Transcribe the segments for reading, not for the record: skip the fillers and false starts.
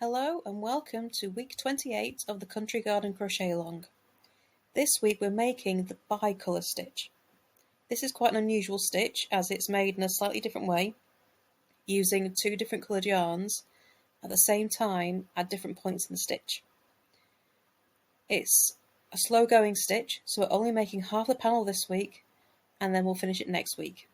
Hello and welcome to week 28 of the Country Garden Crochet Along. This week we're making the BiColour stitch. This is quite an unusual stitch as it's made in a slightly different way, using two different coloured yarns at the same time at different points in the stitch. It's a slow going stitch, so we're only making half the panel this week and then we'll finish it next week.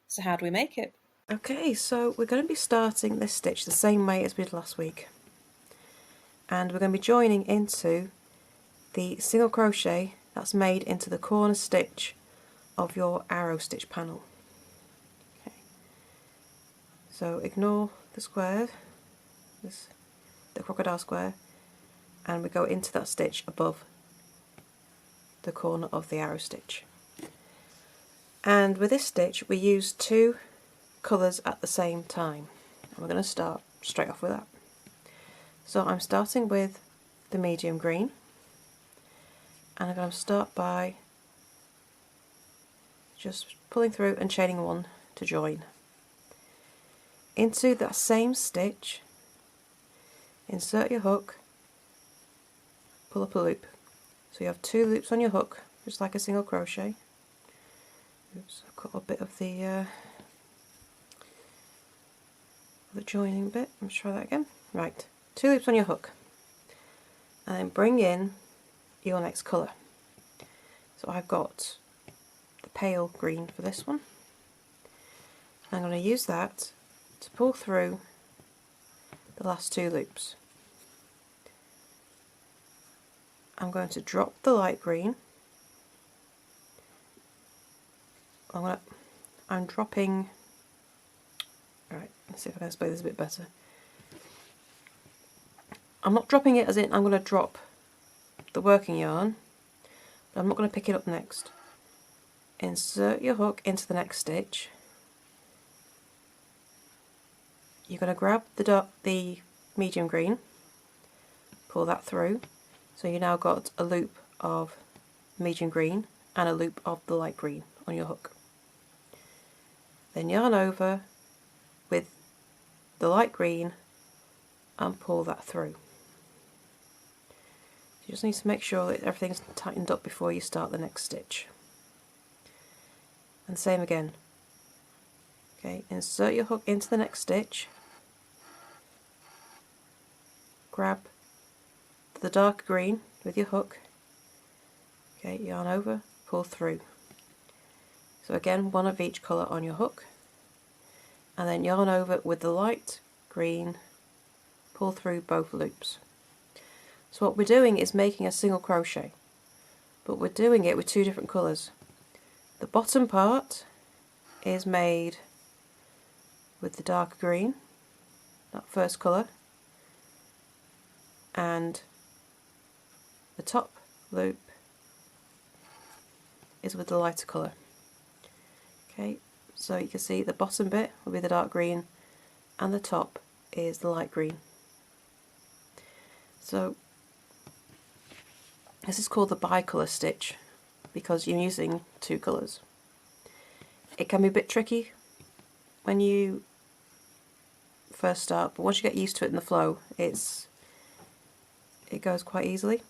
So how do we make it? Okay, so we're going to be starting this stitch the same way as we did last week, and we're going to be joining into the single crochet that's made into the corner stitch of your arrow stitch panel. Okay. So ignore the square, the crocodile square, and we go into that stitch above the corner of the arrow stitch. And with this stitch we use two colours at the same time, and we're going to start straight off with that. So I'm starting with the medium green, and I'm going to start by just pulling through and chaining one to join. Into that same stitch, insert your hook, pull up a loop. So you have two loops on your hook, just like a single crochet. Oops, I've got a bit of the joining bit. Let's try that again. Right, two loops on your hook, and then bring in your next colour. So I've got the pale green for this one. I'm going to use that to pull through the last two loops. I'm going to drop the light green. I'm dropping. Right, let's see if I can explain this a bit better. I'm not dropping it as in I'm going to drop the working yarn, but I'm not going to pick it up next. Insert your hook into the next stitch. You're going to grab the medium green, pull that through, so you now got a loop of medium green and a loop of the light green on your hook. Then yarn over with the light green and pull that through. You just need to make sure that everything's tightened up before you start the next stitch. And same again. Okay, insert your hook into the next stitch, grab the dark green with your hook, okay, yarn over, pull through. So again, one of each colour on your hook, and then yarn over with the light green, pull through both loops. So what we're doing is making a single crochet, but we're doing it with two different colours. The bottom part is made with the dark green, that first colour, and the top loop is with the lighter colour. Okay, so you can see the bottom bit will be the dark green and the top is the light green. So this is called the BiColour stitch because you're using two colours. It can be a bit tricky when you first start, but once you get used to it in the flow, it goes quite easily.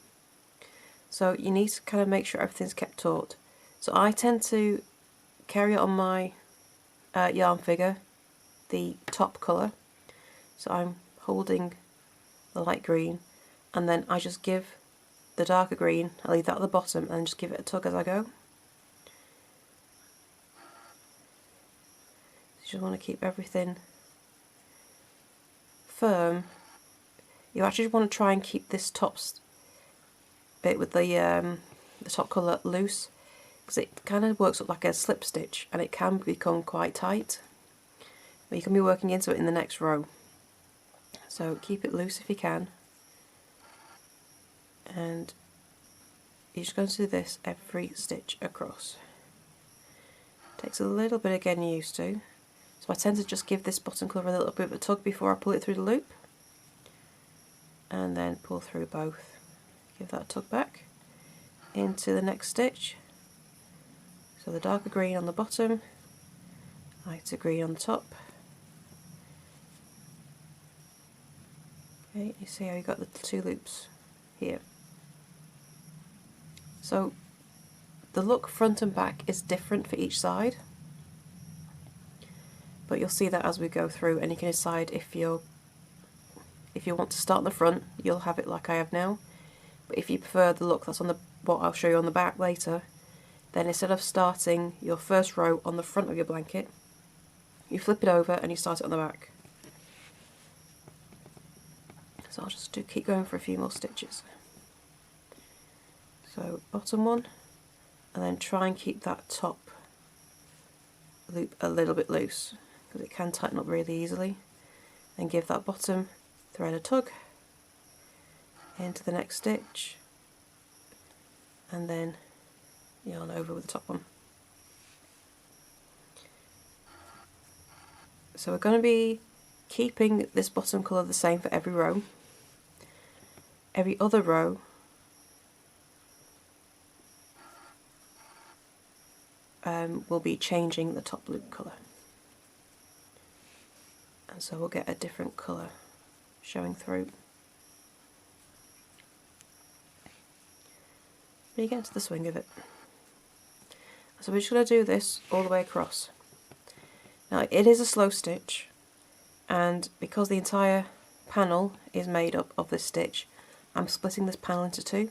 So you need to kind of make sure everything's kept taut. So I tend to carry it on my yarn figure, the top colour. So I'm holding the light green, and then I just give the darker green, I leave that at the bottom and just give it a tug as I go. You just want to keep everything firm. You actually want to try and keep this top bit with the top colour loose, because it kind of works up like a slip stitch and it can become quite tight, but you can be working into it in the next row. So keep it loose if you can, and you're just going to do this every stitch across. Takes a little bit of getting used to, so I tend to just give this bottom colour a little bit of a tug before I pull it through the loop, and then pull through both. Give that a tug back into the next stitch. So the darker green on the bottom, lighter green on the top, Okay, you see how you got the 2 loops here. So the look front and back is different for each side, but you'll see that as we go through, and you can decide if you want to start on the front, you'll have it like I have now. But if you prefer the look that's on the what I'll show you on the back later, then instead of starting your first row on the front of your blanket, you flip it over and you start it on the back. So I'll just keep going for a few more stitches. So bottom one, and then try and keep that top loop a little bit loose, because it can tighten up really easily. And give that bottom thread a tug into the next stitch, and then yarn over with the top one. So we're going to be keeping this bottom colour the same for every row. Every other row will be changing the top loop colour, and so we'll get a different colour showing through. But you get into the swing of it. So we're just going to do this all the way across. Now it is a slow stitch, and because the entire panel is made up of this stitch, I'm splitting this panel into 2.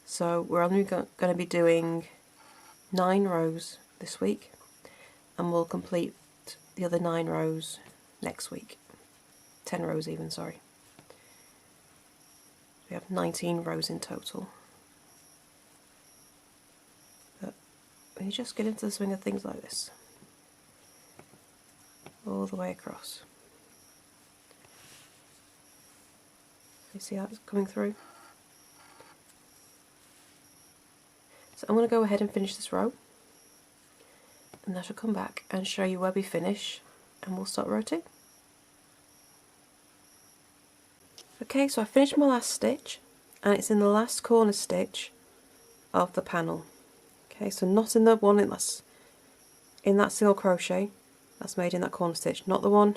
So we're only going to be doing 9 rows this week, and we'll complete the other 9 rows next week. 10 rows even, sorry. We have 19 rows in total. But when you just get into the swing of things like this, all the way across. You see how it's coming through? So I'm going to go ahead and finish this row, and I shall come back and show you where we finish, and we'll start row 2. Okay, so I finished my last stitch, and it's in the last corner stitch of the panel. Okay, so not in the one in that single crochet that's made in that corner stitch, not the one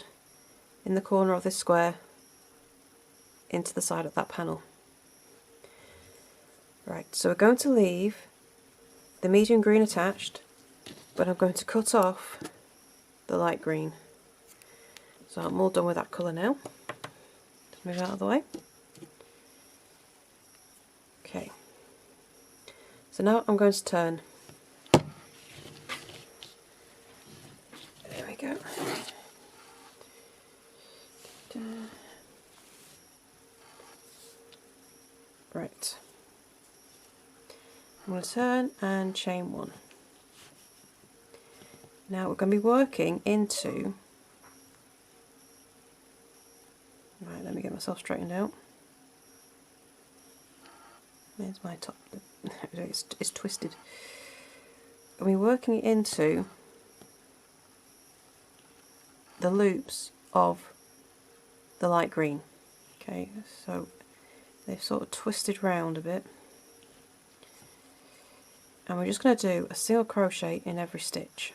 in the corner of this square into the side of that panel. Right, so we're going to leave the medium green attached, but I'm going to cut off the light green. So I'm all done with that colour now. Just move it out of the way. Okay, so now I'm going to turn. There we go. Right. I'm going to turn and chain 1. Now we're going to be working into, right, let me get myself straightened out. There's my top, it's twisted. I'll be working into the loops of the light green. Okay, so they've sort of twisted round a bit. And we're just going to do a single crochet in every stitch.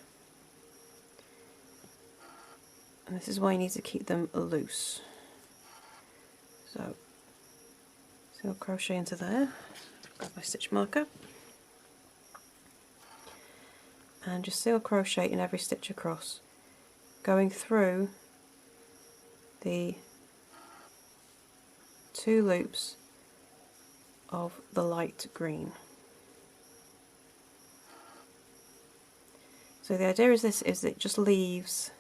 And this is why you need to keep them loose. So, single crochet into there, grab my stitch marker, and just single crochet in every stitch across, going through the 2 loops of the light green. So the idea is it just leaves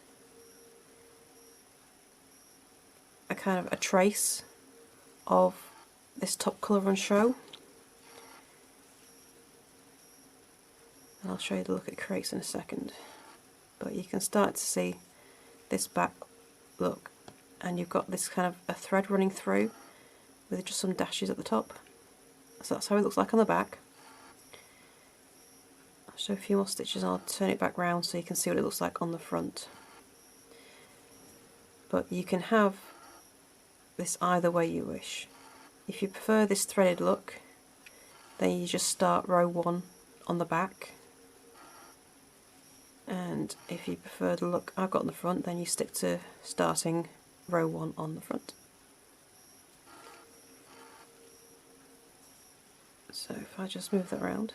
a kind of a trace of this top colour on show. And I'll show you the look it creates in a second. But you can start to see this back look, and you've got this kind of a thread running through with just some dashes at the top. So that's how it looks like on the back. I'll show a few more stitches and I'll turn it back round so you can see what it looks like on the front. But you can have this either way you wish. If you prefer this threaded look, then you just start row 1 on the back, and if you prefer the look I've got on the front, then you stick to starting row 1 on the front. if I just move that around.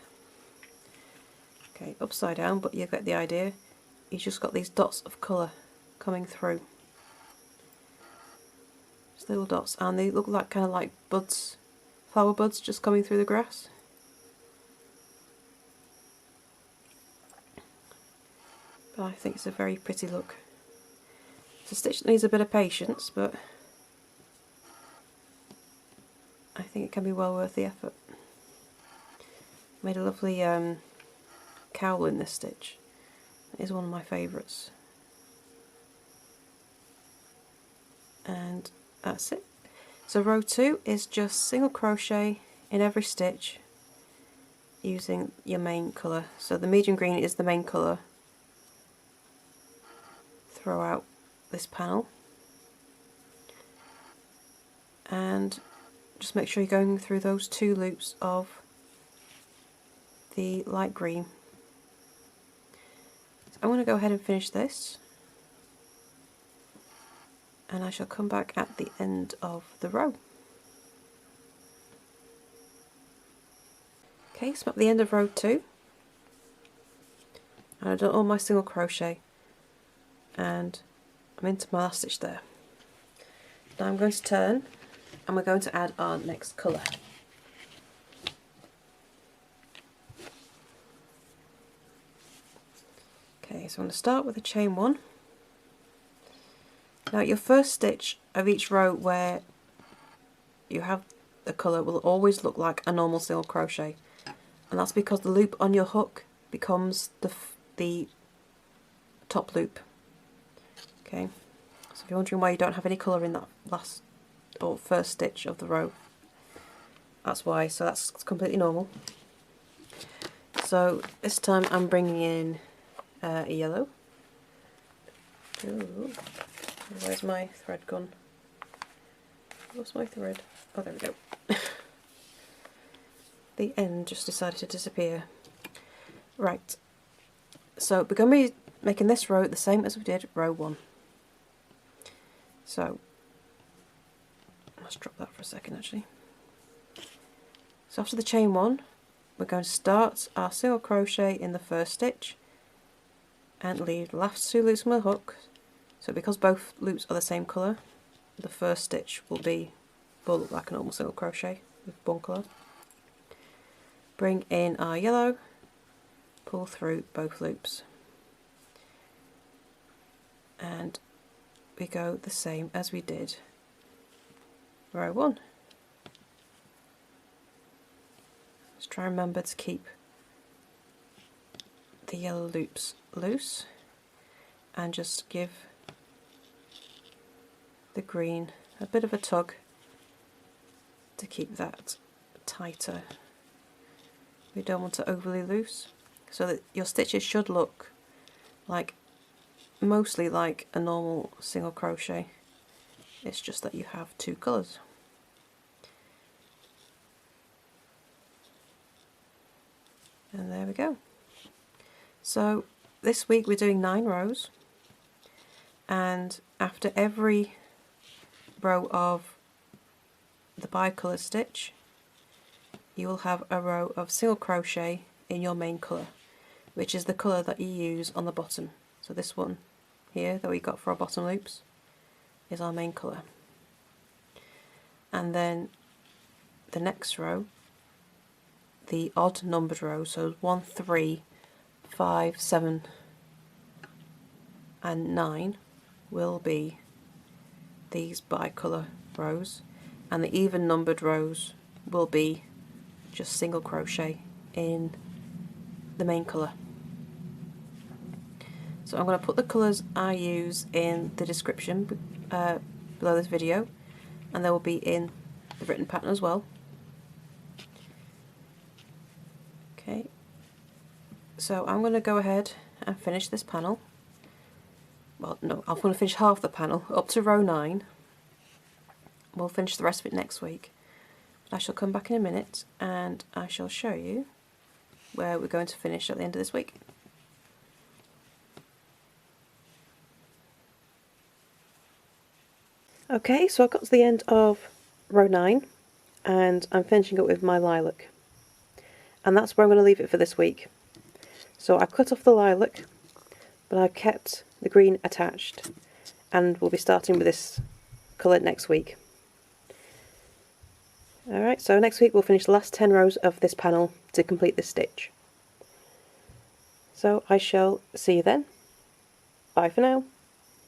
Okay, upside down, but you get the idea. You've just got these dots of colour coming through. Just little dots, and they look like kind of like buds, flower buds just coming through the grass. But I think it's a very pretty look. It's a stitch that needs a bit of patience, but I think it can be well worth the effort. Made a lovely cowl in this stitch. It is one of my favourites. And that's it. So row 2 is just single crochet in every stitch using your main colour. So the medium green is the main colour throughout this panel. And just make sure you're going through those 2 loops of the light green. So I'm going to go ahead and finish this, and I shall come back at the end of the row. Okay, so I'm at the end of row 2, and I've done all my single crochet, and I'm into my last stitch there. Now I'm going to turn, and we're going to add our next colour. Okay, so I'm going to start with a chain 1. Now your first stitch of each row where you have the colour will always look like a normal single crochet, and that's because the loop on your hook becomes the top loop. Okay, so if you're wondering why you don't have any colour in that last or first stitch of the row, that's why. So that's completely normal. So this time I'm bringing in a yellow. Ooh, where's my thread gone? What's my thread? Oh, there we go. The end just decided to disappear. Right, so we're going to be making this row the same as we did row 1. So let's drop that for a second actually. So after the chain 1, we're going to start our single crochet in the first stitch and leave the last 2 loops from the hook. So because both loops are the same colour, the first stitch will look like a normal single crochet with one colour. Bring in our yellow, pull through both loops, and we go the same as we did row 1. Let's try and remember to keep the yellow loops loose and just give the green a bit of a tug to keep that tighter. We don't want it overly loose, so that your stitches should look like mostly like a normal single crochet. It's just that you have 2 colours. And there we go. So this week we're doing 9 rows, and after every row of the BiColour stitch you will have a row of single crochet in your main colour, which is the colour that you use on the bottom. So this one here that we got for our bottom loops is our main colour. And then the next row, the odd numbered row, so 1, 3, 5, 7 and 9 will be these BiColour rows, and the even numbered rows will be just single crochet in the main colour. So I'm going to put the colours I use in the description below this video, and they will be in the written pattern as well. Okay, so I'm going to go ahead and finish this panel. Well, no, I'm going to finish half the panel up to row 9. We'll finish the rest of it next week. I shall come back in a minute and I shall show you where we're going to finish at the end of this week. Okay, so I've got to the end of row 9 and I'm finishing up with my lilac. and that's where I'm going to leave it for this week. So I've cut off the lilac, but I've kept the green attached, and we'll be starting with this colour next week. Alright, so next week we'll finish the last 10 rows of this panel to complete this stitch. So I shall see you then. Bye for now.